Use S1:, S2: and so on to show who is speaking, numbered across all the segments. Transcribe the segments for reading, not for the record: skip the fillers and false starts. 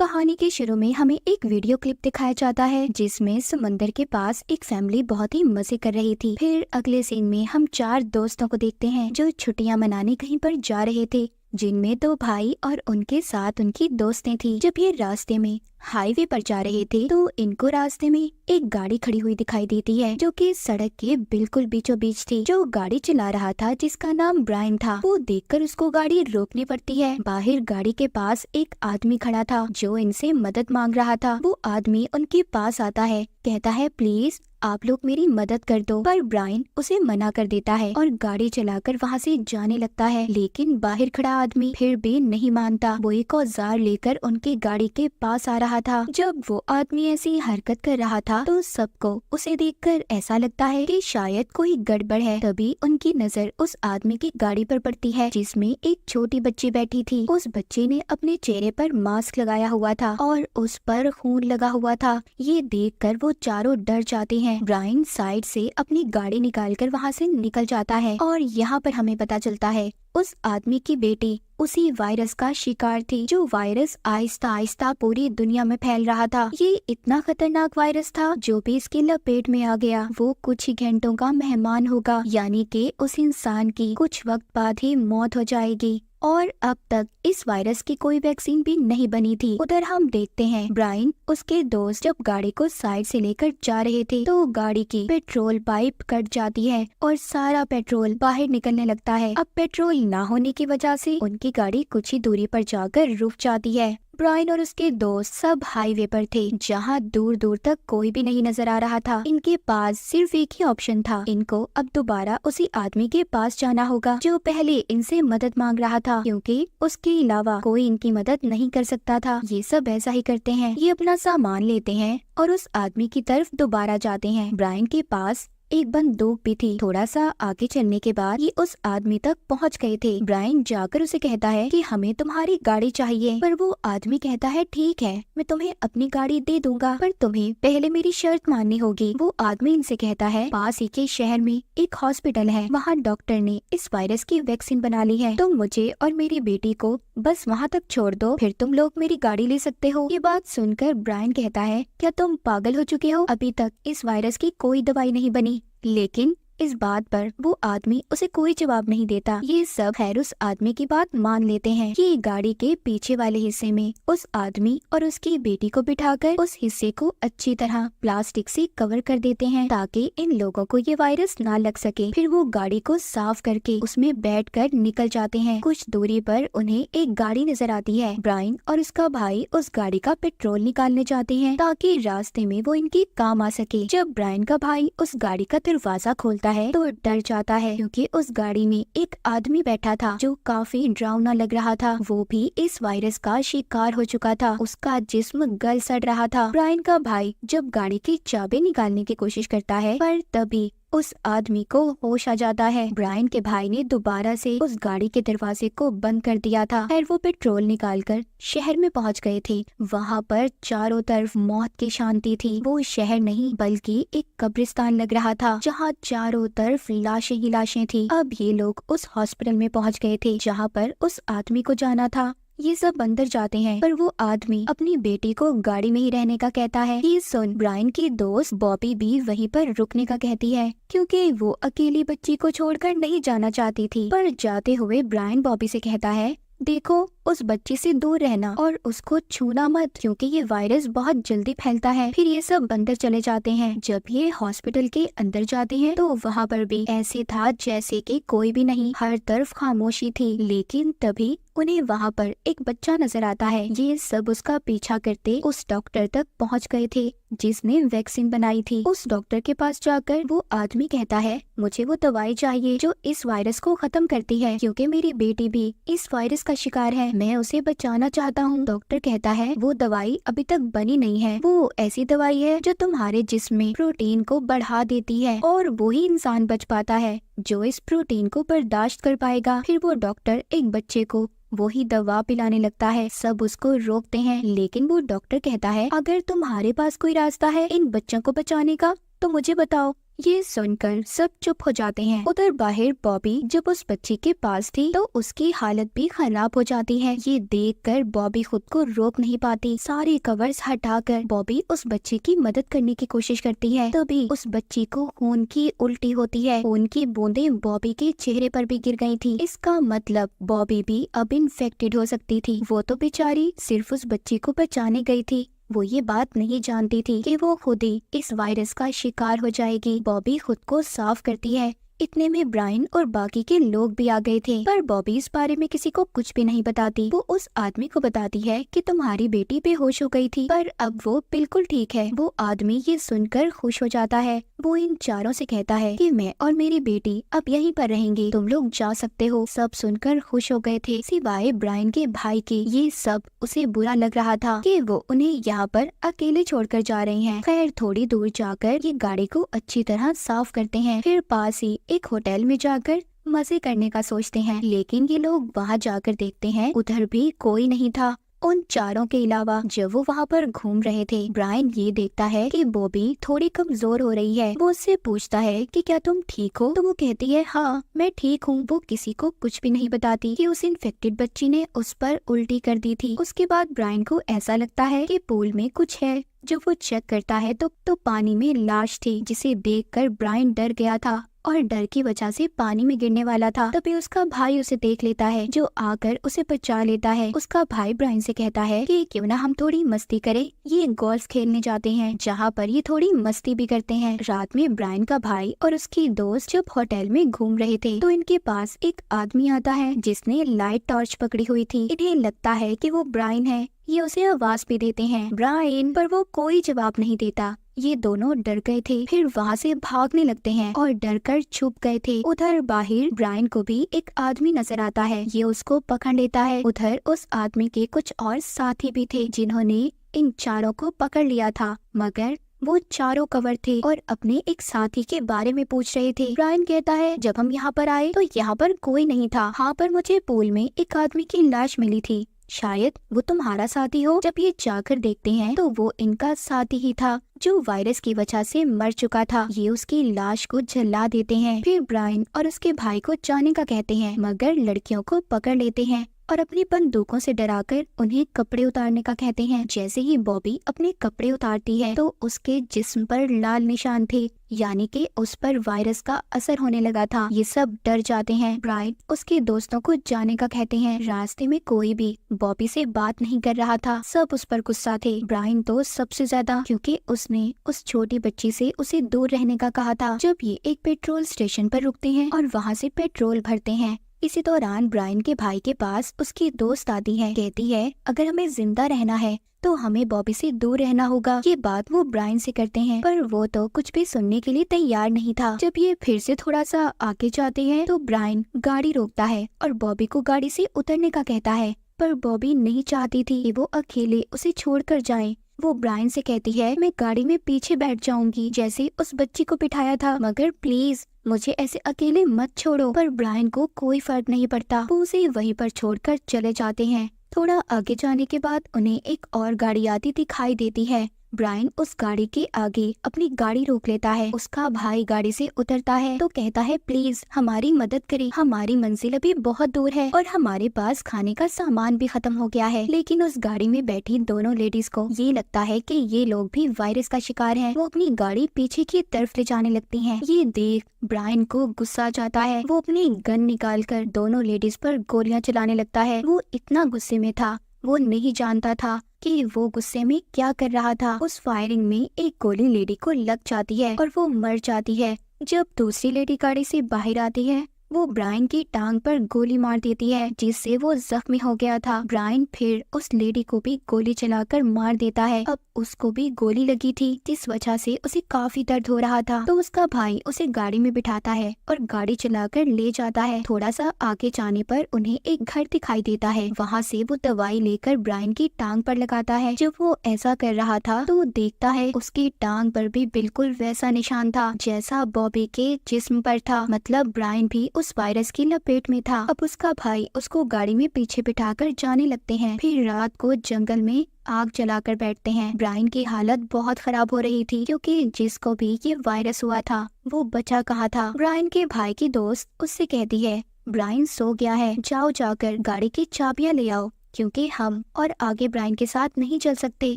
S1: कहानी के शुरू में हमें एक वीडियो क्लिप दिखाया जाता है जिसमें समंदर के पास एक फैमिली बहुत ही मजे कर रही थी। फिर अगले सीन में हम 4 दोस्तों को देखते हैं जो छुट्टियां मनाने कहीं पर जा रहे थे, जिनमें 2 भाई और उनके साथ उनकी दोस्तें थी। जब ये रास्ते में हाईवे पर जा रहे थे तो इनको रास्ते में एक गाड़ी खड़ी हुई दिखाई देती है जो कि सड़क के बिल्कुल बीचों बीच थी। जो गाड़ी चला रहा था जिसका नाम ब्रायन था, वो देखकर उसको गाड़ी रोकनी पड़ती है। बाहर गाड़ी के पास एक आदमी खड़ा था जो इनसे मदद मांग रहा था। वो आदमी उनके पास आता है, कहता है प्लीज आप लोग मेरी मदद कर दो, पर ब्रायन उसे मना कर देता है और गाड़ी चलाकर वहाँ से जाने लगता है। लेकिन बाहर खड़ा आदमी फिर भी नहीं मानता। वो एक औजार लेकर उनकी गाड़ी के पास आ रहा था। जब वो आदमी ऐसी हरकत कर रहा था तो सबको उसे देखकर ऐसा लगता है कि शायद कोई गड़बड़ है। तभी उनकी नजर उस आदमी की गाड़ी पर पड़ती है जिसमें एक छोटी बच्ची बैठी थी। उस बच्चे ने अपने चेहरे पर मास्क लगाया हुआ था और उस पर खून लगा हुआ था। ये देखकर वो चारों डर जाते हैं। ब्रायन साइड से अपनी गाड़ी निकालकर वहाँ से निकल जाता है और यहाँ पर हमें पता चलता है उस आदमी की बेटी उसी वायरस का शिकार थी। जो वायरस आहिस्ता आहिस्ता पूरी दुनिया में फैल रहा था। ये इतना खतरनाक वायरस था, जो भी इसकी लपेट में आ गया वो कुछ ही घंटों का मेहमान होगा, यानी कि उस इंसान की कुछ वक्त बाद ही मौत हो जाएगी। और अब तक इस वायरस की कोई वैक्सीन भी नहीं बनी थी। उधर हम देखते हैं ब्रायन उसके दोस्त जब गाड़ी को साइड से लेकर जा रहे थे तो गाड़ी की पेट्रोल पाइप कट जाती है और सारा पेट्रोल बाहर निकलने लगता है। अब पेट्रोल ना होने की वजह से उनकी गाड़ी कुछ ही दूरी पर जाकर रुक जाती है। ब्रायन और उसके दोस्त सब हाईवे पर थे जहां दूर दूर तक कोई भी नहीं नजर आ रहा था। इनके पास सिर्फ एक ही ऑप्शन था, इनको अब दोबारा उसी आदमी के पास जाना होगा जो पहले इनसे मदद मांग रहा था, क्योंकि उसके अलावा कोई इनकी मदद नहीं कर सकता था। ये सब ऐसा ही करते हैं, ये अपना सामान लेते हैं और उस आदमी की तरफ दोबारा जाते हैं। ब्रायन के पास एक बंदूक भी थी। थोड़ा सा आगे चलने के बाद ये उस आदमी तक पहुंच गए थे। ब्रायन जाकर उसे कहता है कि हमें तुम्हारी गाड़ी चाहिए, पर वो आदमी कहता है ठीक है मैं तुम्हें अपनी गाड़ी दे दूंगा, पर तुम्हें पहले मेरी शर्त माननी होगी। वो आदमी इनसे कहता है पास ही के शहर में एक हॉस्पिटल है, वहाँ डॉक्टर ने इस वायरस की वैक्सीन बना ली है, तुम मुझे और मेरी बेटी को बस वहाँ तक छोड़ दो, फिर तुम लोग मेरी गाड़ी ले सकते हो। ये बात सुनकर ब्रायन कहता है क्या तुम पागल हो चुके हो, अभी तक इस वायरस की कोई दवाई नहीं बनी। लेकिन इस बात पर वो आदमी उसे कोई जवाब नहीं देता। ये सब खैर उस आदमी की बात मान लेते हैं। ये गाड़ी के पीछे वाले हिस्से में उस आदमी और उसकी बेटी को बिठाकर उस हिस्से को अच्छी तरह प्लास्टिक से कवर कर देते हैं ताकि इन लोगों को ये वायरस ना लग सके। फिर वो गाड़ी को साफ करके उसमें बैठकर निकल जाते हैं। कुछ दूरी पर उन्हें एक गाड़ी नजर आती है। ब्रायन और उसका भाई उस गाड़ी का पेट्रोल निकालने जाते हैं ताकि रास्ते में वो इनके काम आ सके। जब ब्रायन का भाई उस गाड़ी का दरवाजा खोलता है तो डर जाता है, क्योंकि उस गाड़ी में एक आदमी बैठा था जो काफी डरावना लग रहा था। वो भी इस वायरस का शिकार हो चुका था, उसका जिस्म गल सड़ रहा था। ब्रायन का भाई जब गाड़ी की चाबी निकालने की कोशिश करता है, पर तभी उस आदमी को होश आ जाता है। ब्रायन के भाई ने दोबारा से उस गाड़ी के दरवाजे को बंद कर दिया था। फिर वो पेट्रोल निकालकर शहर में पहुंच गए थे। वहाँ पर चारों तरफ मौत की शांति थी। वो शहर नहीं बल्कि एक कब्रिस्तान लग रहा था जहाँ चारों तरफ लाशें ही लाशें थी। अब ये लोग उस हॉस्पिटल में पहुँच गए थे जहाँ पर उस आदमी को जाना था। ये सब अंदर जाते हैं, पर वो आदमी अपनी बेटी को गाड़ी में ही रहने का कहता है। ये सुन ब्रायन की दोस्त बॉबी भी वहीं पर रुकने का कहती है, क्योंकि वो अकेली बच्ची को छोड़कर नहीं जाना चाहती थी। पर जाते हुए ब्रायन बॉबी से कहता है देखो उस बच्ची से दूर रहना और उसको छूना मत, क्योंकि ये वायरस बहुत जल्दी फैलता है। फिर ये सब अंदर चले जाते हैं। जब ये हॉस्पिटल के अंदर जाते हैं तो वहाँ पर भी ऐसे था जैसे कि कोई भी नहीं, हर तरफ खामोशी थी। लेकिन तभी उन्हें वहाँ पर एक बच्चा नजर आता है। ये सब उसका पीछा करते उस डॉक्टर तक पहुँच गए थे जिसने वैक्सीन बनाई थी। उस डॉक्टर के पास जाकर वो आदमी कहता है मुझे वो दवाई चाहिए जो इस वायरस को खत्म करती है, क्योंकि मेरी बेटी भी इस वायरस का शिकार है, मैं उसे बचाना चाहता हूँ। डॉक्टर कहता है वो दवाई अभी तक बनी नहीं है, वो ऐसी दवाई है जो तुम्हारे जिस्म में प्रोटीन को बढ़ा देती है और वो ही इंसान बच पाता है जो इस प्रोटीन को बर्दाश्त कर पाएगा। फिर वो डॉक्टर एक बच्चे को वही दवा पिलाने लगता है। सब उसको रोकते हैं, लेकिन वो डॉक्टर कहता है अगर तुम्हारे पास कोई रास्ता है इन बच्चों को बचाने का तो मुझे बताओ। ये सुनकर सब चुप हो जाते हैं। उधर बाहर बॉबी जब उस बच्ची के पास थी तो उसकी हालत भी खराब हो जाती है। ये देखकर बॉबी खुद को रोक नहीं पाती। सारे कवर्स हटाकर बॉबी उस बच्ची की मदद करने की कोशिश करती है। तभी उस बच्ची को खून की उल्टी होती है। खून की बूंदें बॉबी के चेहरे पर भी गिर गई थी। इसका मतलब बॉबी भी अब इन्फेक्टेड हो सकती थी। वो तो बेचारी सिर्फ उस बच्ची को बचाने गई थी। वो ये बात नहीं जानती थी कि वो खुद ही इस वायरस का शिकार हो जाएगी। बॉबी खुद को साफ करती है। इतने में ब्रायन और बाकी के लोग भी आ गए थे, पर बॉबी इस बारे में किसी को कुछ भी नहीं बताती। वो उस आदमी को बताती है कि तुम्हारी बेटी बेहोश हो गई थी, पर अब वो बिल्कुल ठीक है। वो आदमी ये सुनकर खुश हो जाता है। वो इन चारों से कहता है कि मैं और मेरी बेटी अब यहीं पर रहेंगे, तुम लोग जा सकते हो। सब सुनकर खुश हो गए थे, सिवाय ब्रायन के भाई के। ये सब उसे बुरा लग रहा था कि वो उन्हें यहाँ पर अकेले छोड़कर जा रहे हैं। खैर थोड़ी दूर जाकर ये गाड़ी को अच्छी तरह साफ करते हैं। फिर पास ही एक होटल में जाकर मजे करने का सोचते हैं, लेकिन ये लोग वहाँ जाकर देखते हैं उधर भी कोई नहीं था उन चारों के अलावा। जब वो वहाँ पर घूम रहे थे, ब्रायन ये देखता है कि बॉबी थोड़ी कमजोर हो रही है। वो उससे पूछता है कि क्या तुम ठीक हो? तो वो कहती है हाँ मैं ठीक हूँ। वो किसी को कुछ भी नहीं बताती कि उस इन्फेक्टेड बच्ची ने उस पर उल्टी कर दी थी। उसके बाद ब्रायन को ऐसा लगता है कि पूल में कुछ है। जब वो चेक करता है तो पानी में लाश थी, जिसे देखकर ब्रायन डर गया था और डर की वजह से पानी में गिरने वाला था। तभी उसका भाई उसे देख लेता है, जो आकर उसे बचा लेता है। उसका भाई ब्रायन से कहता है कि क्यों ना हम थोड़ी मस्ती करें। ये गोल्फ खेलने जाते हैं, जहाँ पर ये थोड़ी मस्ती भी करते हैं। रात में ब्रायन का भाई और उसकी दोस्त जब होटल में घूम रहे थे तो इनके पास एक आदमी आता है जिसने लाइट टॉर्च पकड़ी हुई थी। इन्हें लगता है कि वो ब्रायन है। ये उसे आवाज भी देते हैं ब्रायन, पर वो कोई जवाब नहीं देता। ये दोनों डर गए थे, फिर वहाँ से भागने लगते हैं और डर कर छुप गए थे। उधर बाहर ब्रायन को भी एक आदमी नजर आता है। ये उसको पकड़ लेता है। उधर उस आदमी के कुछ और साथी भी थे जिन्होंने इन चारों को पकड़ लिया था, मगर वो चारों कवर थे और अपने एक साथी के बारे में पूछ रहे थे। ब्रायन कहता है जब हम यहाँ पर आए तो यहाँ पर कोई नहीं था। हाँ, पर मुझे पूल में एक आदमी की लाश मिली थी, शायद वो तुम्हारा साथी हो। जब ये जाकर देखते हैं तो वो इनका साथी ही था जो वायरस की वजह से मर चुका था। ये उसकी लाश को जला देते हैं। फिर ब्रायन और उसके भाई को जाने का कहते हैं, मगर लड़कियों को पकड़ लेते हैं और अपनी बंदूकों से डराकर उन्हें कपड़े उतारने का कहते हैं। जैसे ही बॉबी अपने कपड़े उतारती है तो उसके जिस्म पर लाल निशान थे, यानी कि उस पर वायरस का असर होने लगा था। ये सब डर जाते हैं। ब्रायन उसके दोस्तों को जाने का कहते हैं। रास्ते में कोई भी बॉबी से बात नहीं कर रहा था, सब उस पर गुस्सा थे। ब्रायन तो सबसे ज्यादा, क्योंकि उसने उस छोटी बच्ची से उसे दूर रहने का कहा था। जब ये एक पेट्रोल स्टेशन पर रुकते हैं और वहाँ से पेट्रोल भरते हैं, इसी दौरान ब्रायन के भाई के पास उसकी दोस्त आती है। कहती है अगर हमें जिंदा रहना है तो हमें बॉबी से दूर रहना होगा। ये बात वो ब्रायन से करते हैं, पर वो तो कुछ भी सुनने के लिए तैयार नहीं था। जब ये फिर से थोड़ा सा आगे जाते हैं तो ब्रायन गाड़ी रोकता है और बॉबी को गाड़ी से उतरने का कहता है, पर बॉबी नहीं चाहती थी कि वो अकेले उसे छोड़कर जाए। वो ब्रायन से कहती है मैं गाड़ी में पीछे बैठ जाऊंगी जैसे उस बच्ची को बिठाया था, मगर प्लीज मुझे ऐसे अकेले मत छोड़ो। पर ब्रायन को कोई फर्क नहीं पड़ता, वो उसे वहीं पर छोड़कर चले जाते हैं। थोड़ा आगे जाने के बाद उन्हें एक और गाड़ी आती दिखाई देती है। ब्रायन उस गाड़ी के आगे अपनी गाड़ी रोक लेता है। उसका भाई गाड़ी से उतरता है तो कहता है प्लीज हमारी मदद करें, हमारी मंजिल अभी बहुत दूर है और हमारे पास खाने का सामान भी खत्म हो गया है। लेकिन उस गाड़ी में बैठी दोनों लेडीज को ये लगता है कि ये लोग भी वायरस का शिकार हैं। वो अपनी गाड़ी पीछे की तरफ ले जाने लगती हैं। ये देख ब्रायन को गुस्सा आ जाता है। वो अपनी गन निकालकर दोनों लेडीज पर गोलियां चलाने लगता है। वो इतना गुस्से में था, वो नहीं जानता था कि वो गुस्से में क्या कर रहा था। उस फायरिंग में एक गोली लेडी को लग जाती है और वो मर जाती है। जब दूसरी लेडी गाड़ी से बाहर आती है, वो ब्रायन की टांग पर गोली मार देती है, जिससे वो जख्मी हो गया था। ब्रायन फिर उस लेडी को भी गोली चलाकर मार देता है। अब उसको भी गोली लगी थी, जिस वजह से उसे काफी दर्द हो रहा था। तो उसका भाई उसे गाड़ी में बिठाता है और गाड़ी चलाकर ले जाता है। थोड़ा सा आगे जाने पर उन्हें एक घर दिखाई देता है। वहाँ से वो दवाई लेकर ब्रायन की टांग पर लगाता है। जब वो ऐसा कर रहा था तो वो देखता है उसकी टांग पर भी बिल्कुल वैसा निशान था जैसा बॉबी के जिस्म पर था। मतलब ब्रायन भी उस वायरस की लपेट में था। अब उसका भाई उसको गाड़ी में पीछे बिठाकर जाने लगते हैं। फिर रात को जंगल में आग जलाकर बैठते हैं। ब्रायन की हालत बहुत खराब हो रही थी क्योंकि जिसको भी ये वायरस हुआ था वो बचा कहाँ था। ब्रायन के भाई की दोस्त उससे कहती है, ब्रायन सो गया है, जाओ जाकर गाड़ी की चाबियां ले आओ, क्योंकि हम और आगे ब्रायन के साथ नहीं चल सकते,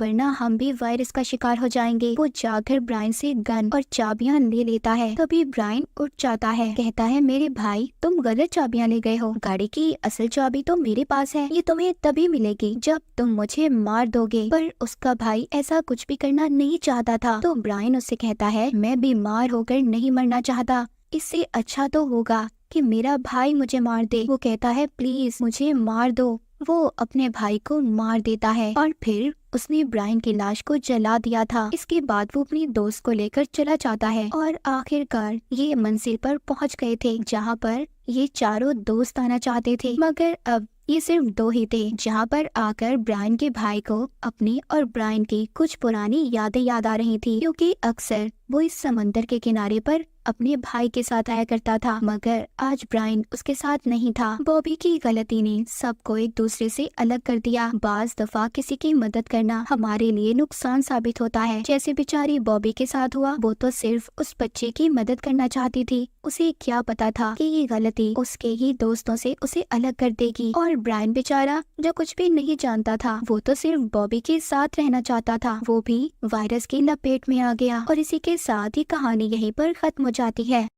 S1: वरना हम भी वायरस का शिकार हो जाएंगे। वो जाकर ब्रायन से गन और चाबियां ले लेता है। तभी ब्रायन उठ जाता है, कहता है, मेरे भाई तुम गलत चाबियां ले गए हो, गाड़ी की असल चाबी तो मेरे पास है, ये तुम्हें तभी मिलेगी जब तुम मुझे मार दोगे। पर उसका भाई ऐसा कुछ भी करना नहीं चाहता था। तो ब्रायन उससे कहता है, मैं बीमार होकर नहीं मरना चाहता, इससे अच्छा तो होगा कि मेरा भाई मुझे मार दे। वो कहता है, प्लीज मुझे मार दो। वो अपने भाई को मार देता है और फिर उसने ब्रायन की लाश को जला दिया था। इसके बाद वो अपनी दोस्त को लेकर चला जाता है और आखिरकार ये मंजिल पर पहुंच गए थे जहां पर ये चारों दोस्त आना चाहते थे, मगर अब ये सिर्फ दो ही थे। जहां पर आकर ब्रायन के भाई को अपनी और ब्रायन की कुछ पुरानी यादें याद आ रही थी, क्योंकि अक्सर वो इस समंदर के किनारे पर अपने भाई के साथ आया करता था, मगर आज ब्रायन उसके साथ नहीं था। बॉबी की गलती ने सबको एक दूसरे से अलग कर दिया। बाज दफा किसी की मदद करना हमारे लिए नुकसान साबित होता है, जैसे बेचारी बॉबी के साथ हुआ। वो तो सिर्फ उस बच्चे की मदद करना चाहती थी, उसे क्या पता था कि ये गलती उसके ही दोस्तों से उसे अलग कर देगी। और ब्रायन बेचारा जो कुछ भी नहीं जानता था, वो तो सिर्फ बॉबी के साथ रहना चाहता था, वो भी वायरस की लपेट में आ गया। और इसी के साथ ही कहानी यहीं पर खत्म हो जाती है।